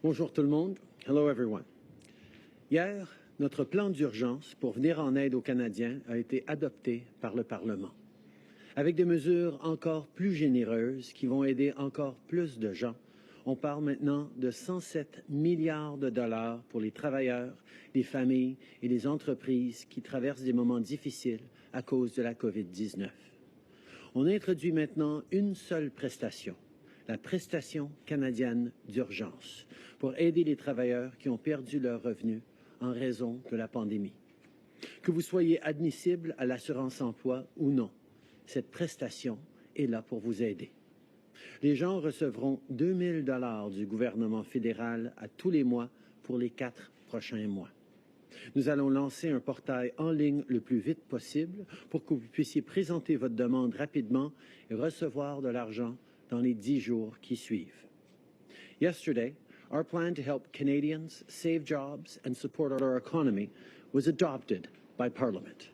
Bonjour tout le monde. Hello everyone. Hier, notre plan d'urgence pour venir en aide aux Canadiens a été adopté par le Parlement, avec des mesures encore plus généreuses qui vont aider encore plus de gens. On parle maintenant de 107 milliards de dollars pour les travailleurs, les familles et les entreprises qui traversent des moments difficiles à cause de la COVID-19. On introduit maintenant une seule prestation, la prestation canadienne d'urgence, pour aider les travailleurs qui ont perdu leurs revenus en raison de la pandémie. Que vous soyez admissible à l'assurance-emploi ou non, cette prestation est là pour vous aider. Les gens recevront 2 000 $ du gouvernement fédéral à tous les mois pour les 4 prochains mois. Nous allons lancer un portail en ligne le plus vite possible pour que vous puissiez présenter votre demande rapidement et recevoir de l'argent dans les 10 jours qui suivent. Yesterday, our plan to help Canadians save jobs and support our economy was adopted by Parliament.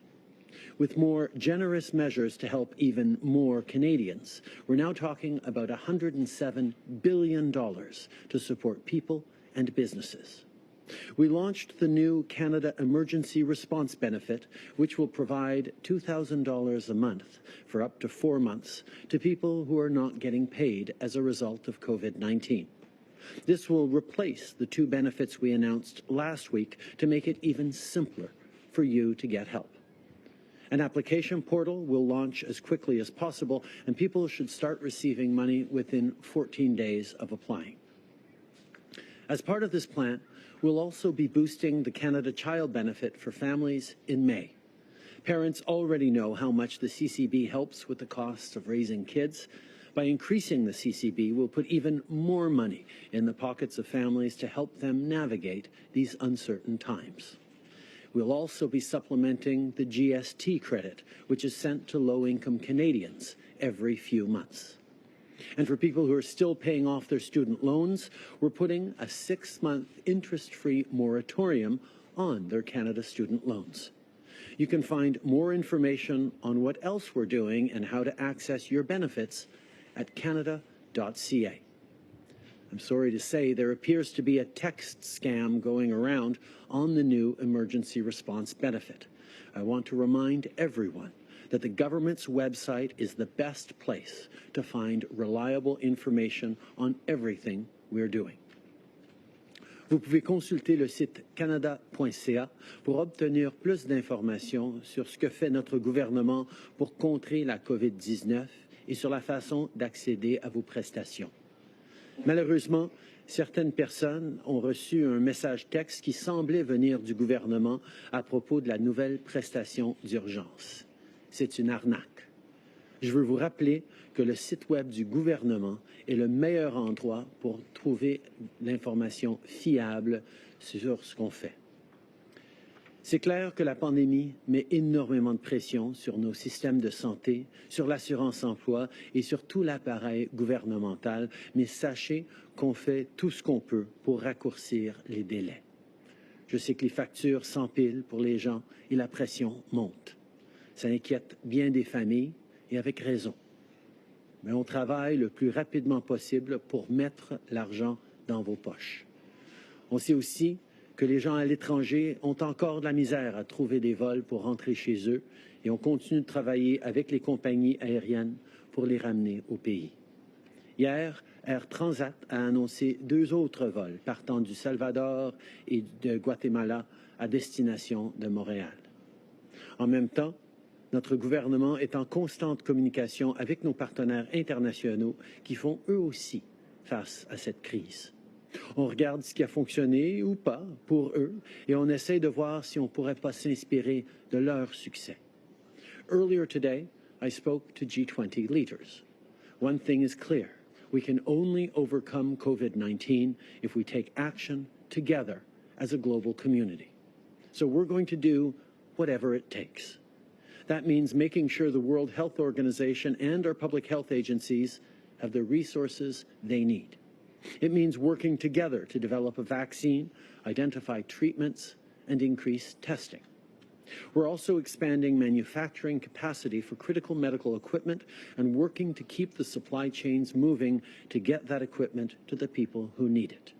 With more generous measures to help even more Canadians, we're now talking about $107 billion to support people and businesses. We launched the new Canada Emergency Response Benefit, which will provide $2,000 a month for up to 4 months to people who are not getting paid as a result of COVID-19. This will replace the 2 benefits we announced last week to make it even simpler for you to get help. An application portal will launch as quickly as possible, and people should start receiving money within 14 days of applying. As part of this plan, we'll also be boosting the Canada Child Benefit for families in May. Parents already know how much the CCB helps with the costs of raising kids. By increasing the CCB, we'll put even more money in the pockets of families to help them navigate these uncertain times. We'll also be supplementing the GST credit, which is sent to low-income Canadians every few months. And for people who are still paying off their student loans, we're putting a 6-month interest-free moratorium on their Canada student loans. You can find more information on what else we're doing and how to access your benefits at Canada.ca. I'm sorry to say there appears to be a text scam going around on the new emergency response benefit. I want to remind everyone that the government's website is the best place to find reliable information on everything we're doing. Vous pouvez consulter le site Canada.ca pour obtenir plus d'informations sur ce que fait notre gouvernement pour contrer la COVID-19 et sur la façon d'accéder à vos prestations. Malheureusement, certaines personnes ont reçu un message texte qui semblait venir du gouvernement à propos de la nouvelle prestation d'urgence. C'est une arnaque. Je veux vous rappeler que le site web du gouvernement est le meilleur endroit pour trouver l'information fiable sur ce qu'on fait. C'est clair que la pandémie met énormément de pression sur nos systèmes de santé, sur l'assurance-emploi et sur tout l'appareil gouvernemental, mais sachez qu'on fait tout ce qu'on peut pour raccourcir les délais. Je sais que les factures s'empilent pour les gens et la pression monte. Ça inquiète bien des familles et avec raison. Mais on travaille le plus rapidement possible pour mettre l'argent dans vos poches. On sait aussi que les gens à l'étranger ont encore de la misère à trouver des vols pour rentrer chez eux et on continue de travailler avec les compagnies aériennes pour les ramener au pays. Hier, Air Transat a annoncé 2 autres vols partant du Salvador et de Guatemala à destination de Montréal. En même temps, notre gouvernement est en constante communication avec nos partenaires internationaux qui font eux aussi face à cette crise. On regarde ce qui a fonctionné ou pas pour eux et on essaie de voir si on ne pourrait pas s'inspirer de leur succès. Earlier today, I spoke to G20 leaders. One thing is clear. We can only overcome COVID-19 if we take action together as a global community. So we're going to do whatever it takes. That means making sure the World Health Organization and our public health agencies have the resources they need. It means working together to develop a vaccine, identify treatments, and increase testing. We're also expanding manufacturing capacity for critical medical equipment and working to keep the supply chains moving to get that equipment to the people who need it.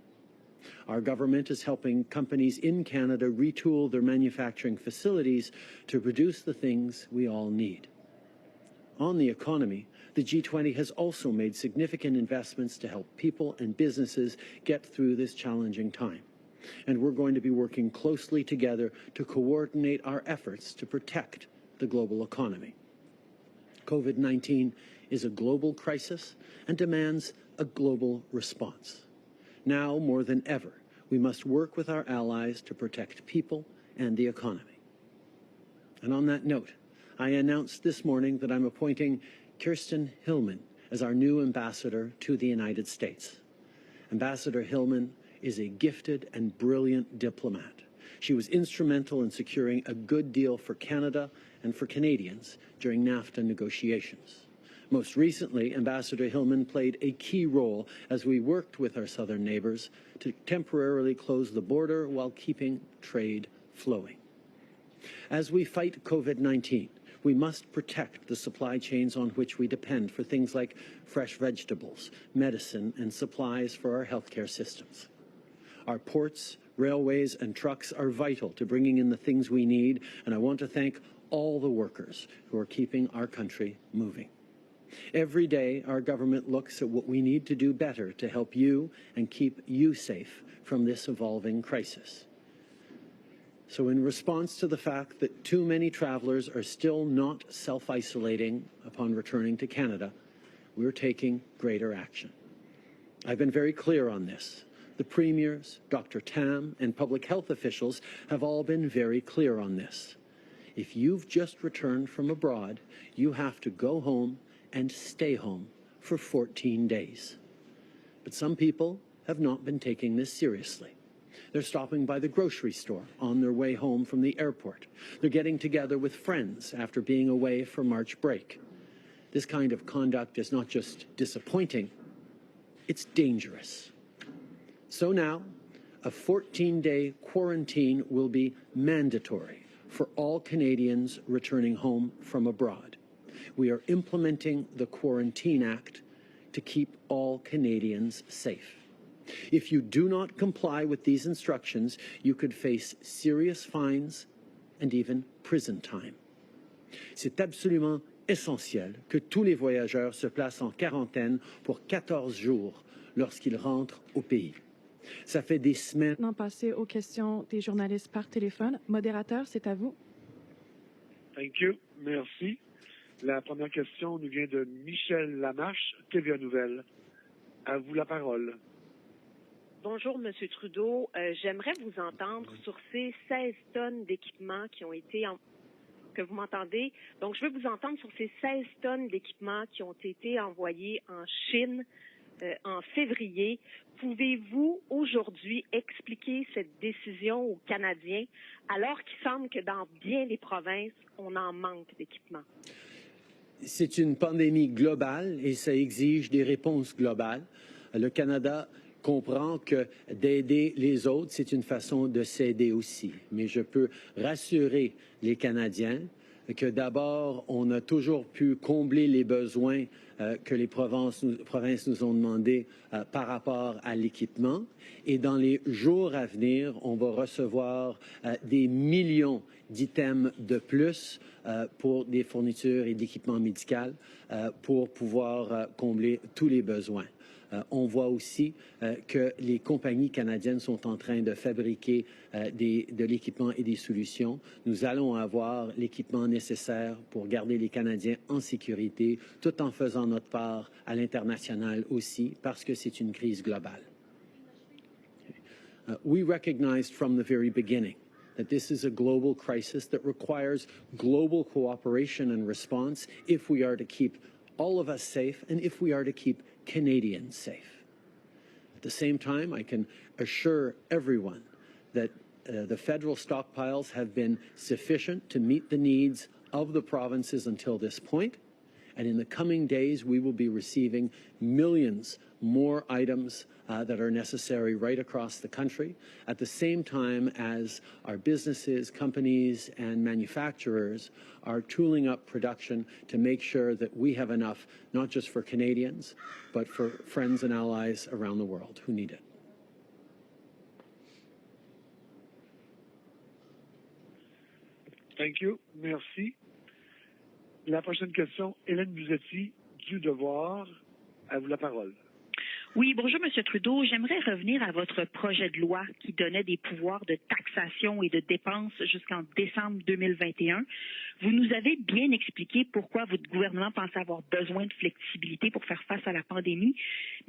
Our government is helping companies in Canada retool their manufacturing facilities to produce the things we all need. On the economy, the G20 has also made significant investments to help people and businesses get through this challenging time. And we're going to be working closely together to coordinate our efforts to protect the global economy. COVID-19 is a global crisis and demands a global response. Now, more than ever, we must work with our allies to protect people and the economy. And on that note, I announced this morning that I'm appointing Kirsten Hillman as our new ambassador to the United States. Ambassador Hillman is a gifted and brilliant diplomat. She was instrumental in securing a good deal for Canada and for Canadians during NAFTA negotiations. Most recently, Ambassador Hillman played a key role as we worked with our southern neighbours to temporarily close the border while keeping trade flowing. As we fight COVID-19, we must protect the supply chains on which we depend for things like fresh vegetables, medicine, and supplies for our healthcare systems. Our ports, railways, and trucks are vital to bringing in the things we need, and I want to thank all the workers who are keeping our country moving. Every day, our government looks at what we need to do better to help you and keep you safe from this evolving crisis. So in response to the fact that too many travellers are still not self-isolating upon returning to Canada, we're taking greater action. I've been very clear on this. The premiers, Dr. Tam, and public health officials have all been very clear on this. If you've just returned from abroad, you have to go home and stay home for 14 days. But some people have not been taking this seriously. They're stopping by the grocery store on their way home from the airport. They're getting together with friends after being away for March break. This kind of conduct is not just disappointing, it's dangerous. So now, a 14-day quarantine will be mandatory for all Canadians returning home from abroad. We are implementing the Quarantine Act to keep all Canadians safe. If you do not comply with these instructions, you could face serious fines and even prison time. C'est absolument essentiel que tous les voyageurs se placent en quarantaine pour 14 jours lorsqu'ils rentrent au pays. Ça fait des semaines. Maintenant, passer aux questions des journalistes par téléphone. Modérateur, c'est à vous. Thank you. Merci. La première question nous vient de Michel Lamarche, TVA Nouvelles. À vous la parole. Bonjour, M. Trudeau. J'aimerais vous entendre sur ces 16 tonnes d'équipements qui ont été... que vous m'entendez. Donc, je veux vous entendre sur ces 16 tonnes d'équipements qui ont été envoyés en Chine en février. Pouvez-vous aujourd'hui expliquer cette décision aux Canadiens alors qu'il semble que dans bien des provinces, on en manque d'équipements? C'est une pandémie globale et ça exige des réponses globales. Le Canada comprend que d'aider les autres, c'est une façon de s'aider aussi. Mais je peux rassurer les Canadiens que d'abord, on a toujours pu combler les besoins que les provinces nous ont demandé par rapport à l'équipement. Et dans les jours à venir, on va recevoir des millions d'items de plus pour des fournitures et d'équipements médicaux pour pouvoir combler tous les besoins. On voit aussi que les compagnies canadiennes sont en train de fabriquer de l'équipement et des solutions. Nous allons avoir l'équipement nécessaire pour garder les Canadiens en sécurité, tout en faisant notre part à l'international aussi, parce que c'est une crise globale. We recognized from the very beginning that this is a global crisis that requires global cooperation and response if we are to keep all of us safe and if we are to keep Canadians safe. At the same time, I can assure everyone that the federal stockpiles have been sufficient to meet the needs of the provinces until this point, and in the coming days we will be receiving millions more items that are necessary right across the country, at the same time as our businesses, companies, and manufacturers are tooling up production to make sure that we have enough, not just for Canadians, but for friends and allies around the world who need it. Thank you. Merci. La prochaine question, Hélène Buzetti, du Devoir. À vous la parole. Oui, bonjour, M. Trudeau. J'aimerais revenir à votre projet de loi qui donnait des pouvoirs de taxation et de dépenses jusqu'en décembre 2021. Vous nous avez bien expliqué pourquoi votre gouvernement pensait avoir besoin de flexibilité pour faire face à la pandémie,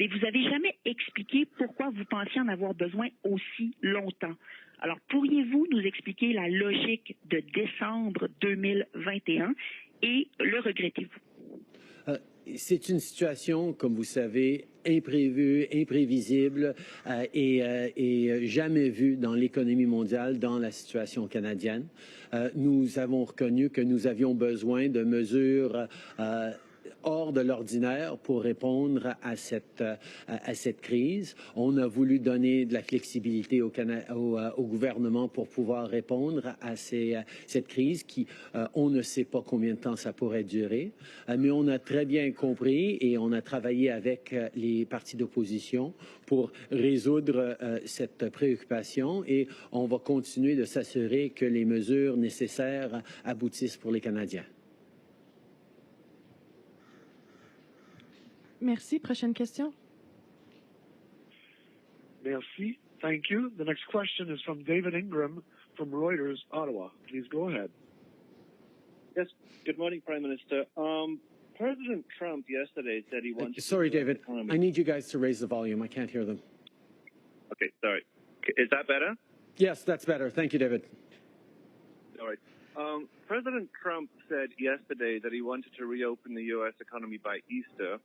mais vous n'avez jamais expliqué pourquoi vous pensiez en avoir besoin aussi longtemps. Alors, pourriez-vous nous expliquer la logique de décembre 2021 et le regrettez-vous? C'est une situation, comme vous savez, imprévue, imprévisible et jamais vue dans l'économie mondiale, dans la situation canadienne. Nous avons reconnu que nous avions besoin de mesures hors de l'ordinaire pour répondre à cette crise. On a voulu donner de la flexibilité au gouvernement pour pouvoir répondre à cette crise qui, on ne sait pas combien de temps ça pourrait durer, mais on a très bien compris et on a travaillé avec les partis d'opposition pour résoudre cette préoccupation et on va continuer de s'assurer que les mesures nécessaires aboutissent pour les Canadiens. Merci. Prochaine question. Merci. Thank you. The next question is from David Ingram from Reuters, Ottawa. Please go ahead. Yes. Good morning, Prime Minister. President Trump yesterday said he wants... Sorry, David. I need you guys to raise the volume. I can't hear them. Okay, sorry. Is that better? Yes, that's better. Thank you, David. All right. President Trump said yesterday that he wanted to reopen the U.S. economy by Easter.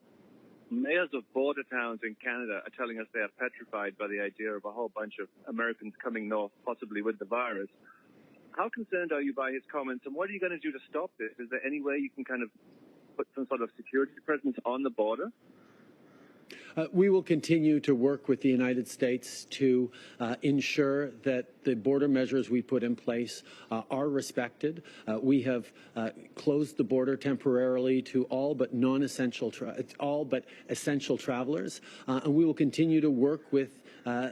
Mayors of border towns in Canada are telling us they are petrified by the idea of a whole bunch of Americans coming north, possibly with the virus. How concerned are you by his comments, and what are you going to do to stop this? Is there any way you can kind of put some sort of security presence on the border? We will continue to work with the United States to ensure that the border measures we put in place are respected. We have closed the border temporarily to all but essential travelers, and we will continue to work with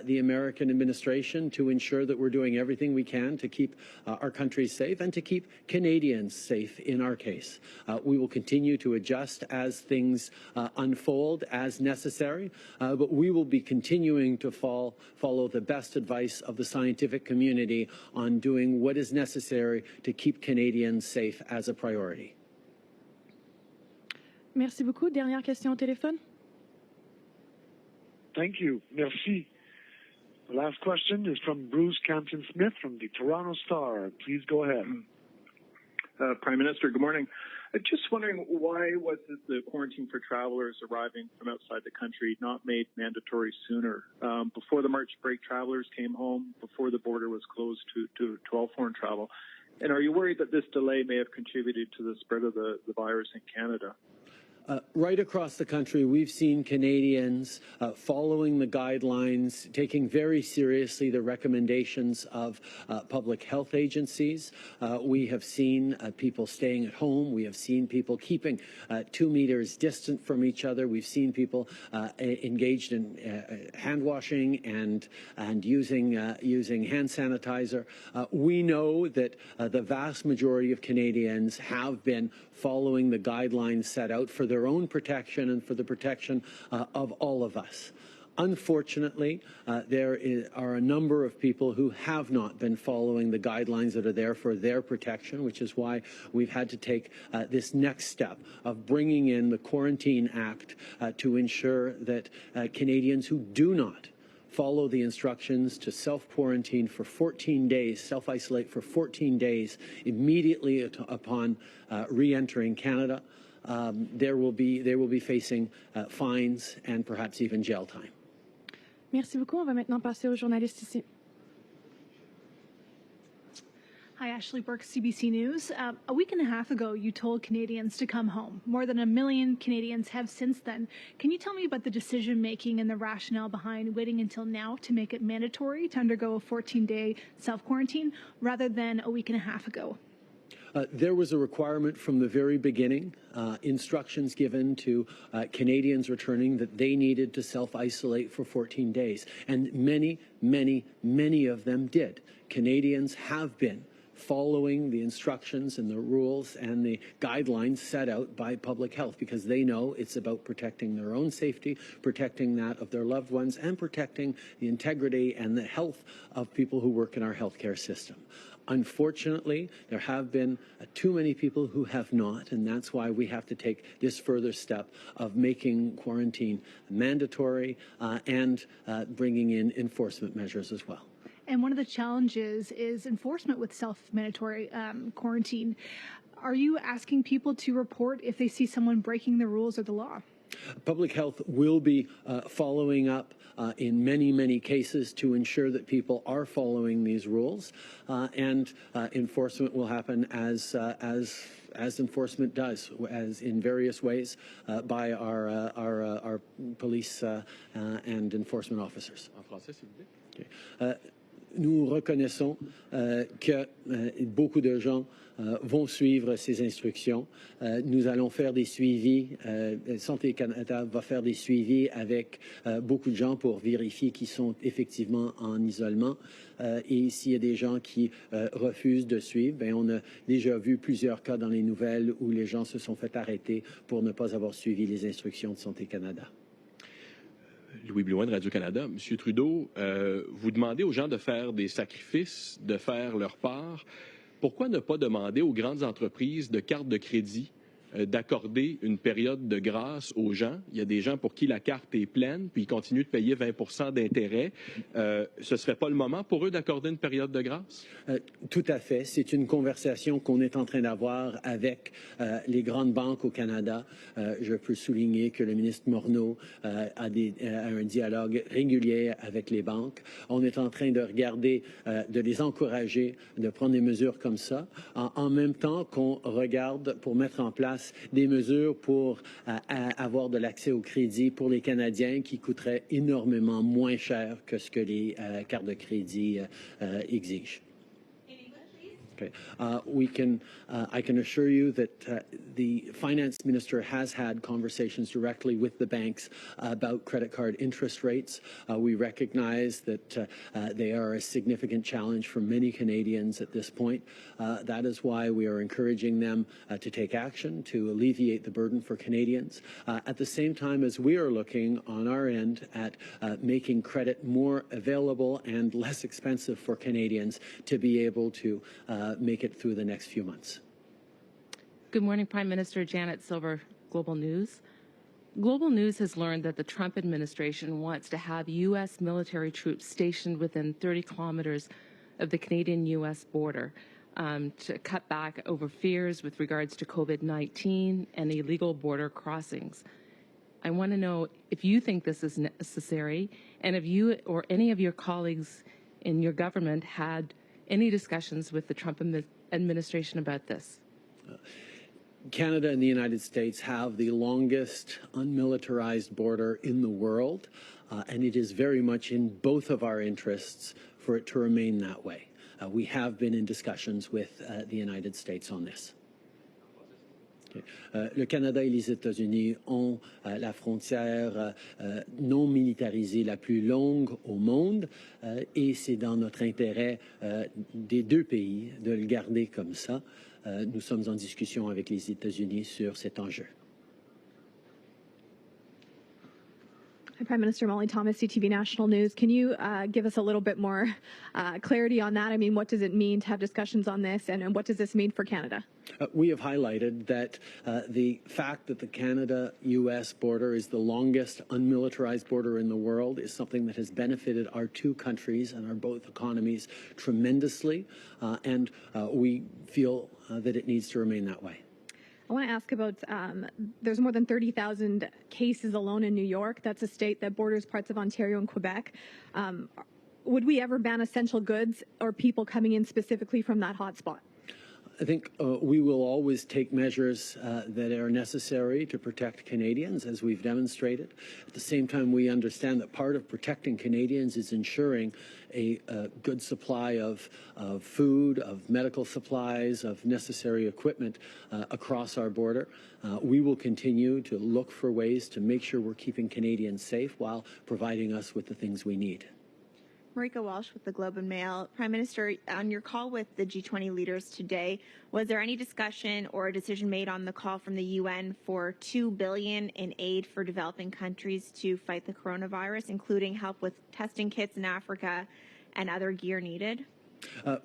the American administration to ensure that we're doing everything we can to keep our country safe and to keep Canadians safe in our case. We will continue to adjust as things unfold as necessary, but we will be continuing to follow the best advice of the scientific community on doing what is necessary to keep Canadians safe as a priority. Merci beaucoup. Dernière question au téléphone. Thank you. Merci. The last question is from Bruce Campton-Smith from the Toronto Star. Please go ahead. Prime Minister, good morning. Just wondering, why was the quarantine for travelers arriving from outside the country not made mandatory sooner? Before the March break, travelers came home, before the border was closed to all foreign travel. And are you worried that this delay may have contributed to the spread of the virus in Canada? Right across the country, we've seen Canadians following the guidelines, taking very seriously the recommendations of public health agencies. We have seen people staying at home. We have seen people keeping 2 meters distant from each other. We've seen people engaged in hand washing and using hand sanitizer. We know that the vast majority of Canadians have been following the guidelines set out for their own protection and for the protection of all of us. Unfortunately, there are a number of people who have not been following the guidelines that are there for their protection, which is why we've had to take this next step of bringing in the Quarantine Act to ensure that Canadians who do not follow the instructions to self-quarantine for 14 days, self-isolate for 14 days immediately upon re-entering Canada, they will be facing fines and perhaps even jail time. Merci beaucoup. On va maintenant passer aux journalistes ici. Hi, Ashley Burke, CBC News. A week and a half ago, you told Canadians to come home. More than 1 million Canadians have since then. Can you tell me about the decision-making and the rationale behind waiting until now to make it mandatory to undergo a 14-day self-quarantine rather than a week and a half ago? There was a requirement from the very beginning, instructions given to Canadians returning that they needed to self-isolate for 14 days. And many, many, many of them did. Canadians have been following the instructions and the rules and the guidelines set out by public health, because they know it's about protecting their own safety, protecting that of their loved ones, and protecting the integrity and the health of people who work in our healthcare system. Unfortunately, there have been too many people who have not, and that's why we have to take this further step of making quarantine mandatory and bringing in enforcement measures as well. And one of the challenges is enforcement with self-mandatory quarantine. Are you asking people to report if they see someone breaking the rules or the law? Public health will be following up in many cases to ensure that people are following these rules, and enforcement will happen as enforcement does, as in various ways by our police and enforcement officers. En français, s'il vous plaît. Nous reconnaissons que beaucoup de gens vont suivre ces instructions. Nous allons faire des suivis. Santé Canada va faire des suivis avec beaucoup de gens pour vérifier qu'ils sont effectivement en isolement. Et s'il y a des gens qui refusent de suivre, ben on a déjà vu plusieurs cas dans les nouvelles où les gens se sont fait arrêter pour ne pas avoir suivi les instructions de Santé Canada. Louis Blouin de Radio-Canada. Monsieur Trudeau, vous demandez aux gens de faire des sacrifices, de faire leur part. Pourquoi ne pas demander aux grandes entreprises de cartes de crédit d'accorder une période de grâce aux gens? Il y a des gens pour qui la carte est pleine, puis ils continuent de payer 20% d'intérêt. Ce ne serait pas le moment pour eux d'accorder une période de grâce? Tout à fait. C'est une conversation qu'on est en train d'avoir avec les grandes banques au Canada. Je peux souligner que le ministre Morneau a un dialogue régulier avec les banques. On est en train de regarder, de les encourager, de prendre des mesures comme ça, en même temps qu'on regarde pour mettre en place des mesures pour avoir de l'accès au crédit pour les Canadiens qui coûteraient énormément moins cher que ce que les cartes de crédit exigent. Okay. I can assure you that the finance minister has had conversations directly with the banks about credit card interest rates. We recognize that they are a significant challenge for many Canadians at this point. That is why we are encouraging them to take action to alleviate the burden for Canadians. At the same time as we are looking on our end at making credit more available and less expensive for Canadians to be able to make it through the next few months. Good morning, Prime Minister. Janet Silver, Global News. Global News has learned that the Trump administration wants to have U.S. military troops stationed within 30 kilometers of the Canadian-U.S. border to cut back over fears with regards to COVID-19 and illegal border crossings. I want to know if you think this is necessary, and if you or any of your colleagues in your government had any discussions with the Trump administration about this? Canada and the United States have the longest unmilitarized border in the world, and it is very much in both of our interests for it to remain that way. We have been in discussions with the United States on this. Le Canada et les États-Unis ont la frontière non militarisée la plus longue au monde et c'est dans notre intérêt des deux pays de le garder comme ça. Nous sommes en discussion avec les États-Unis sur cet enjeu. Hi, Prime Minister. Molly Thomas, CTV National News. Can you give us a little bit more clarity on that? I mean, what does it mean to have discussions on this, and what does this mean for Canada? We have highlighted that the fact that the Canada-U.S. border is the longest unmilitarized border in the world is something that has benefited our two countries and our both economies tremendously, and we feel that it needs to remain that way. I want to ask about, there's more than 30,000 cases alone in New York. That's a state that borders parts of Ontario and Quebec. Would we ever ban essential goods or people coming in specifically from that hotspot? I think we will always take measures that are necessary to protect Canadians, as we've demonstrated. At the same time, we understand that part of protecting Canadians is ensuring a good supply of food, of medical supplies, of necessary equipment across our border. We will continue to look for ways to make sure we're keeping Canadians safe while providing us with the things we need. Marika Walsh with the Globe and Mail. Prime Minister, on your call with the G20 leaders today, was there any discussion or a decision made on the call from the UN for $2 billion in aid for developing countries to fight the coronavirus, including help with testing kits in Africa and other gear needed?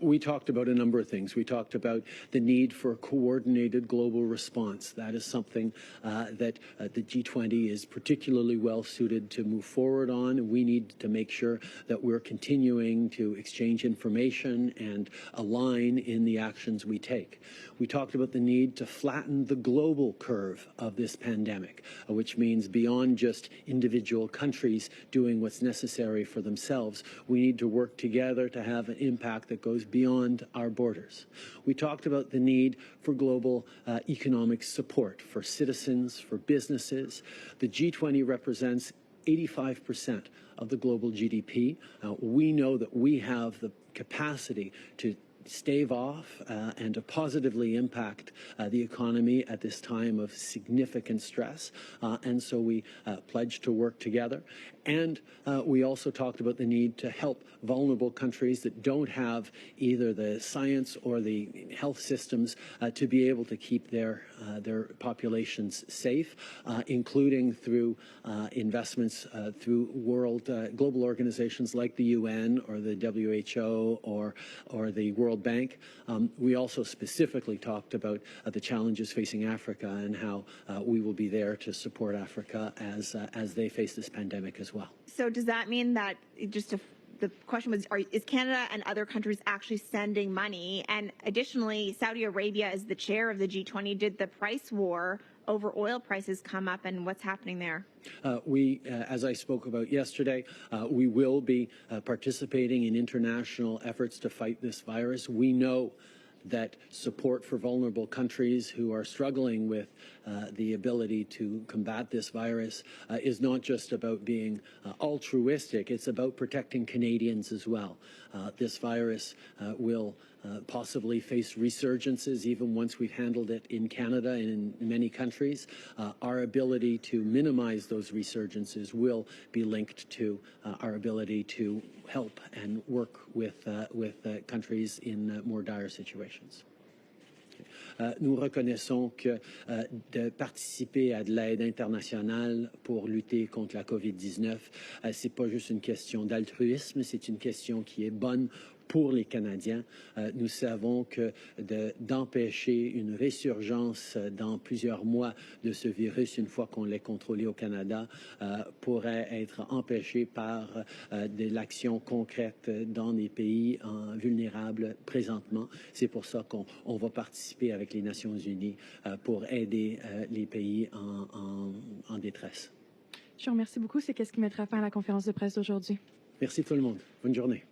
We talked about a number of things. We talked about the need for a coordinated global response. That is something that the G20 is particularly well suited to move forward on. We need to make sure that we're continuing to exchange information and align in the actions we take. We talked about the need to flatten the global curve of this pandemic, which means beyond just individual countries doing what's necessary for themselves, we need to work together to have an impact that goes beyond our borders. We talked about the need for global economic support for citizens, for businesses. The G20 represents 85% of the global GDP. We know that we have the capacity to stave off and to positively impact the economy at this time of significant stress. And so we pledged to work together. And we also talked about the need to help vulnerable countries that don't have either the science or the health systems to be able to keep their populations safe, including through investments through global organizations like the UN or the WHO or the World Bank. We also specifically talked about the challenges facing Africa and how we will be there to support Africa as they face this pandemic as well. So does that mean that, the question was, is Canada and other countries actually sending money? And additionally, Saudi Arabia is the chair of the G20. Did the price war over oil prices come up, and what's happening there? As I spoke about yesterday, we will be participating in international efforts to fight this virus. We know that support for vulnerable countries who are struggling with the ability to combat this virus is not just about being altruistic, it's about protecting Canadians as well. This virus will possibly face resurgences even once we've handled it in Canada and in many countries. Our ability to minimize those resurgences will be linked to our ability to help and work with countries in more dire situations. Nous reconnaissons que de participer à de l'aide internationale pour lutter contre la COVID-19, c'est pas juste une question d'altruisme, c'est une question qui est bonne pour les Canadiens. Nous savons que d'empêcher une résurgence dans plusieurs mois de ce virus, une fois qu'on l'ait contrôlé au Canada, pourrait être empêché par de l'action concrète dans des pays vulnérables présentement. C'est pour ça qu'on va participer avec les Nations Unies pour aider les pays en détresse. Je vous remercie beaucoup. C'est ce qui mettra fin à la conférence de presse d'aujourd'hui. Merci tout le monde. Bonne journée.